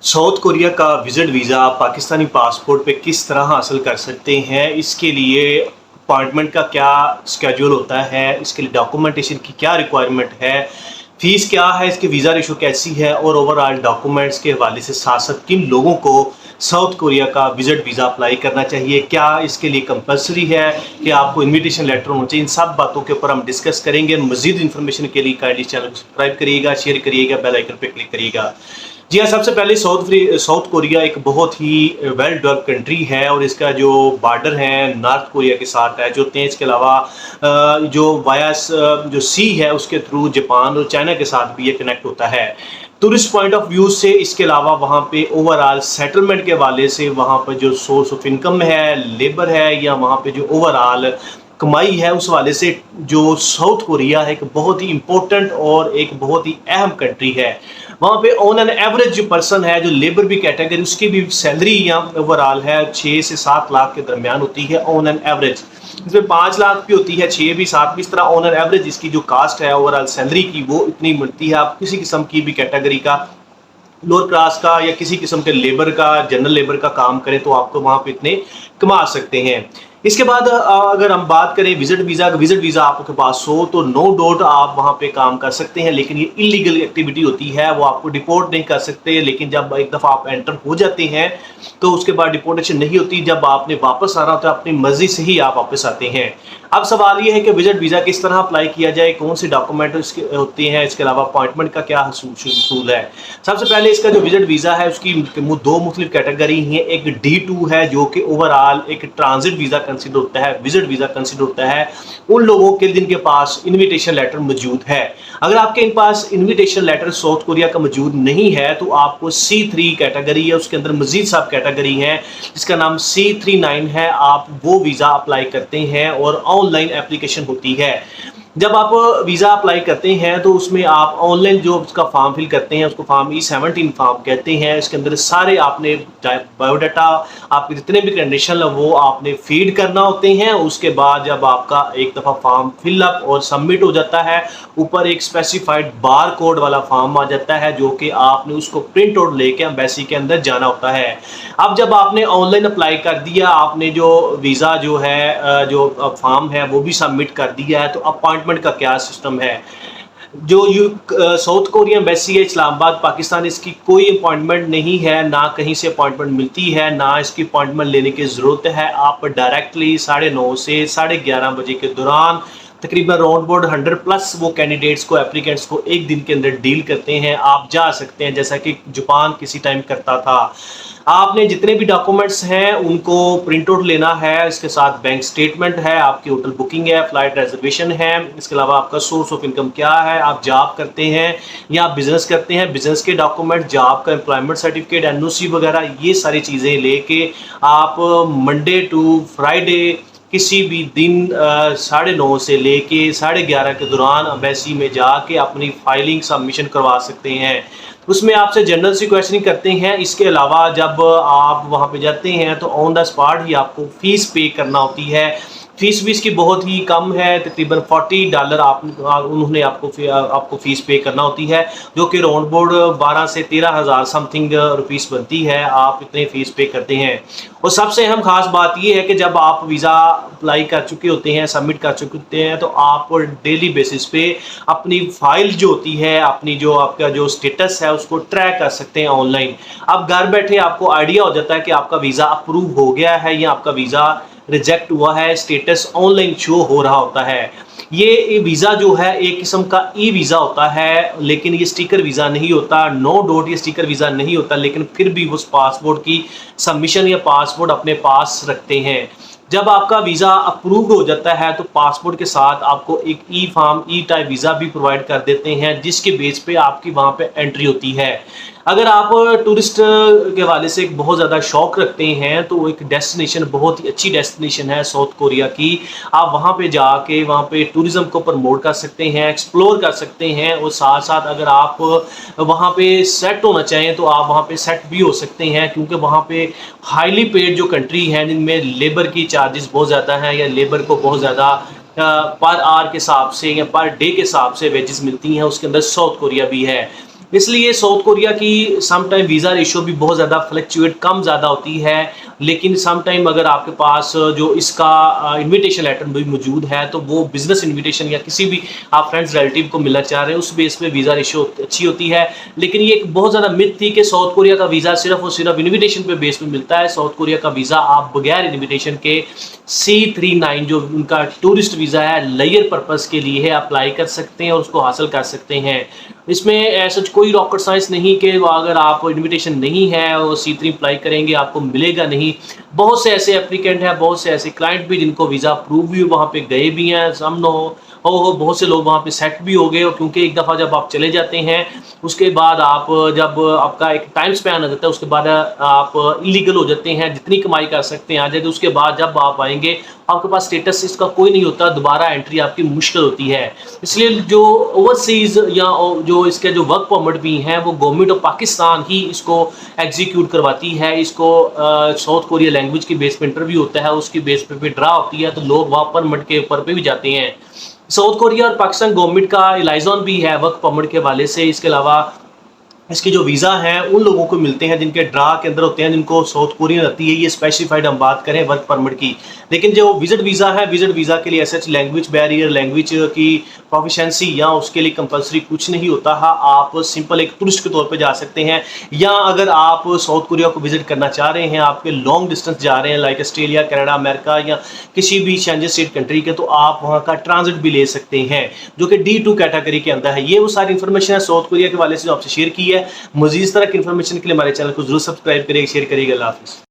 South Korea का visit visa Pakistani passport पे किस तरह हासिल कर सकते हैं, इसके लिए अपॉइंटमेंट का क्या स्केड्यूल होता है, इसके लिए डॉक्यूमेंटेशन की क्या रिक्वायरमेंट है, फ़ीस क्या है, इसकी वीज़ा रेशो कैसी है और ओवरऑल डॉक्यूमेंट्स के हवाले से साथ-साथ किन लोगों को साउथ कोरिया का विजिट वीज़ा अप्लाई करना चाहिए, क्या इसके लिए कंपल्सरी है कि आपको इन्विटेशन लेटर होना चाहिए, इन सब बातों के ऊपर हम डिस्कस करेंगे। मज़ीद इन्फॉर्मेशन के लिए काइंडली चैनल को सब्सक्राइब करिएगा, शेयर करिएगा, बेल आइकन पे क्लिक करिएगा। जी हाँ, सबसे पहले साउथ कोरिया एक बहुत ही वेल डेवलप्ड कंट्री है और इसका जो बॉर्डर है नॉर्थ कोरिया के साथ है जो होते हैं। इसके अलावा जो वाया जो सी है उसके थ्रू जापान और चाइना के साथ भी ये कनेक्ट होता है। टूरिस्ट पॉइंट ऑफ व्यू से इसके अलावा वहाँ पे ओवरऑल सेटलमेंट के हवाले से वहाँ पर जो सोर्स ऑफ इनकम है, लेबर है या वहाँ पे जो ओवरऑल कमाई है, उस हवाले से जो साउथ कोरिया है एक बहुत ही इम्पोर्टेंट और एक बहुत ही अहम कंट्री है। वहाँ पे ऑन एन एवरेज जो पर्सन है, जो लेबर भी कैटेगरी, उसकी भी सैलरी यहाँ ओवरऑल है 6 से 7 लाख के दरमियान होती है ऑन एन एवरेज। इसमें 5 लाख भी होती है, 6 भी, 7 भी, इस तरह ऑन एन एवरेज इसकी जो कास्ट है ओवरऑल सैलरी की वो इतनी मिलती है। आप किसी किस्म की भी कैटेगरी का, लोअर क्लास का या किसी किस्म के लेबर का, जनरल लेबर का काम करें तो आपको वहाँ पे इतने कमा सकते हैं। इसके बाद अगर हम बात करें विजिट वीज़ा आपके पास हो तो नो डाउट आप वहाँ पे काम कर सकते हैं, लेकिन ये इलीगल एक्टिविटी होती है, वो आपको डिपोर्ट नहीं कर सकते। लेकिन जब एक दफ़ा आप एंटर हो जाते हैं तो उसके बाद डिपोर्टेशन नहीं होती। जब आपने वापस आना होता है अपनी मर्जी से ही आप वापस आते हैं। अब सवाल ये है कि विजिट वीज़ा किस तरह अप्लाई किया जाए, कौन से डॉक्यूमेंट इसके होते हैं, इसके अलावा अपॉइंटमेंट का क्या असूल है। सबसे पहले इसका जो विजिट वीज़ा है उसकी दो मुख्तलिफ कैटेगरी हैं। एक D2 है जो कि ओवरऑल एक ट्रांजिट वीज़ा कंसिडर होता है, विजिट वीज़ा कंसिडर होता है उन लोगों के जिनके पास इन्विटेशन लेटर मौजूद है। अगर आपके पास इन्विटेशन लेटर साउथ कोरिया का मौजूद नहीं है तो आपको C3 कैटेगरी है, उसके अंदर मजीद सब कैटेगरी है जिसका नाम C39 है, आप वो वीज़ा अप्लाई करते हैं और ऑनलाइन एप्लीकेशन होती है। जब आप वीज़ा अप्लाई करते हैं तो उसमें आप ऑनलाइन जो उसका फॉर्म फिल करते हैं उसको फॉर्म E17 फॉर्म कहते हैं। इसके अंदर सारे आपने बायोडाटा, आपके जितने भी कंडीशन है वो आपने फीड करना होते हैं। उसके बाद जब आपका एक दफ़ा फॉर्म फिलअप और सबमिट हो जाता है, ऊपर एक स्पेसिफाइड बार कोड वाला फॉर्म आ जाता है जो कि आपने उसको प्रिंट आउट लेके एम्बेसी के अंदर जाना होता है। अब जब आपने ऑनलाइन अप्लाई कर दिया, आपने जो वीज़ा जो है जो फॉर्म है वो भी सबमिट कर दिया है, तो अपॉइंटमेंट का क्या सिस्टम है। जो साउथ कोरिया एम्बेसी है इस्लामाबाद पाकिस्तान, इसकी कोई अपॉइंटमेंट नहीं है, ना कहीं से अपॉइंटमेंट मिलती है, ना इसकी अपॉइंटमेंट लेने की ज़रूरत है। आप डायरेक्टली 9:30 से 11:30 बजे के दौरान तकरीबन राउंड अबाउट 100+ वो कैंडिडेट्स को, एप्लीकेंट्स को एक दिन के अंदर डील करते हैं। आप जा सकते हैं जैसा कि जापान किसी टाइम करता था। आपने जितने भी डॉक्यूमेंट्स हैं उनको प्रिंट आउट लेना है, इसके साथ बैंक स्टेटमेंट है, आपकी होटल बुकिंग है, फ्लाइट रिजर्वेशन है, इसके अलावा आपका सोर्स ऑफ इनकम क्या है, आप जॉब करते हैं या आप बिजनेस करते हैं, बिजनेस के डॉक्यूमेंट, जॉब का एम्प्लॉयमेंट सर्टिफिकेट, NOC वगैरह, ये सारी चीज़ें लेके आप मंडे टू फ्राइडे किसी भी दिन 9:30 से लेके 11:30 के दौरान एम्बेसी में जाके अपनी फाइलिंग सबमिशन करवा सकते हैं। उसमें आपसे जनरल सी क्वेश्चनिंग करते हैं। इसके अलावा जब आप वहाँ पे जाते हैं तो ऑन द स्पॉट ही आपको फ़ीस पे करना होती है। फ़ीस भी इसकी बहुत ही कम है, तकरीबन $40 उन्होंने आपको फ़ीस पे करना होती है, जो कि राउंड अबाउट 12 से 13 हज़ार समथिंग रुपीस बनती है। आप इतने फ़ीस पे करते हैं। और सबसे अहम ख़ास बात ये है कि जब आप वीज़ा अप्लाई कर चुके होते हैं, सबमिट कर चुके होते हैं, तो आप डेली बेसिस पे अपनी फ़ाइल जो होती है, अपनी जो आपका जो स्टेटस है उसको ट्रैक कर सकते हैं ऑनलाइन। अब घर बैठे आपको आइडिया हो जाता है कि आपका वीज़ा अप्रूव हो गया है या आपका वीज़ा रिजेक्ट हुआ है, स्टेटस ऑनलाइन शो हो रहा होता है। ये वीज़ा जो है एक किस्म का वीज़ा होता है, लेकिन ये स्टिकर वीज़ा नहीं होता। नो डाउट ये स्टिकर वीज़ा नहीं होता, लेकिन फिर भी उस पासपोर्ट की सबमिशन या पासपोर्ट अपने पास रखते हैं। जब आपका वीज़ा अप्रूव्ड हो जाता है तो पासपोर्ट के साथ आपको एक फॉर्म टाइप वीज़ा भी प्रोवाइड कर देते हैं, जिसके बेस पे आपकी वहाँ पे एंट्री होती है। अगर आप टूरिस्ट के हवाले से एक बहुत ज़्यादा शौक़ रखते हैं तो एक डेस्टिनेशन, बहुत ही अच्छी डेस्टिनेशन है साउथ कोरिया की। आप वहाँ पे जाके वहाँ पे टूरिज़्म को प्रमोट कर सकते हैं, एक्सप्लोर कर सकते हैं, और साथ साथ अगर आप वहाँ पे सेट होना चाहें तो आप वहाँ पे सेट भी हो सकते हैं, क्योंकि वहाँ पे हाईली पेड जो कंट्री हैं जिनमें लेबर की चार्जेस बहुत ज़्यादा हैं या लेबर को बहुत ज़्यादा पर आवर के हिसाब से या पर डे के हिसाब से वेजेस मिलती हैं, उसके अंदर साउथ कोरिया भी है। इसलिए साउथ कोरिया की सम टाइम वीज़ा रेशो भी बहुत ज़्यादा फ्लक्चुएट कम ज़्यादा होती है, लेकिन सम टाइम अगर आपके पास जो इसका इनविटेशन लेटर भी मौजूद है तो वो बिज़नेस इनविटेशन या किसी भी आप फ्रेंड्स रिलेटिव को मिलना चाह रहे हैं उस बेस पे वीज़ा रेशो अच्छी होती है। लेकिन ये एक बहुत ज़्यादा मिथ थी कि साउथ कोरिया का वीज़ा सिर्फ और सिर्फ इनविटेशन पे बेस पे मिलता है। साउथ कोरिया का वीज़ा आप बगैर इनविटेशन के C39 जो उनका टूरिस्ट वीज़ा है लेयर पर्पस के लिए है अप्लाई कर सकते हैं और उसको हासिल कर सकते हैं। इसमें ऐसा कोई रॉकेट साइंस नहीं कि अगर आप इनविटेशन नहीं है और C3 अप्लाई करेंगे आपको मिलेगा नहीं। बहुत से ऐसे एप्लीकेंट हैं, बहुत से ऐसे क्लाइंट भी जिनको वीज़ा अप्रूव भी वहाँ पे गए भी हैं, सम नो हो बहुत से लोग वहाँ पे सेट भी हो गए। और क्योंकि एक दफ़ा जब आप चले जाते हैं उसके बाद आप जब आपका एक टाइम स्पैन आ जाता है उसके बाद आप इलीगल हो जाते हैं, जितनी कमाई कर सकते हैं आ जाते। उसके बाद जब आप आएंगे आपके पास स्टेटस इसका कोई नहीं होता, दोबारा एंट्री आपकी मुश्किल होती है। इसलिए जो ओवरसीज़ या जो इसके जो वर्क परमिट भी हैं वो गवर्नमेंट ऑफ पाकिस्तान ही इसको एग्जीक्यूट करवाती है। इसको साउथ कोरिया लैंग्वेज की बेस पे इंटरव्यू होता है, उसकी बेस पे ड्रा होती है तो लोग वहाँ परमिट के ऊपर पे भी जाते हैं। साउथ कोरिया और पाकिस्तान गवर्नमेंट का लाइजॉन भी है वर्क परमिट के हवाले से। इसके अलावा इसके जो वीज़ा हैं उन लोगों को मिलते हैं जिनके ड्रा के अंदर होते हैं, जिनको साउथ कोरियन आती है। ये स्पेसिफाइड हम बात करें वर्क परमिट की। लेकिन जो विजिट वीज़ा है, विजिट वीज़ा के लिए ऐसा लैंग्वेज बैरियर, लैंग्वेज की प्रोफिशेंसी या उसके लिए कंपलसरी कुछ नहीं होता है। आप सिंपल एक टूरिस्ट के तौर पे जा सकते हैं, या अगर आप साउथ कोरिया को विजिट करना चाह रहे हैं, आपके लॉन्ग डिस्टेंस जा रहे हैं लाइक ऑस्ट्रेलिया, कनाडा, अमेरिका या किसी भी शेंजन स्टेट कंट्री के, तो आप वहाँ का ट्रांजिट भी ले सकते हैं जो कि D2 कैटेगरी के अंदर है। ये वो सारी इन्फॉर्मेशन है साउथ कोरिया के वाले से जो आपसे शेयर की है। मजीद तरह की इन्फॉर्मेशन के लिए हमारे चैनल को जरूर सब्सक्राइब करिएगा, शेयर करिएगा। अल्लाह हाफिज़।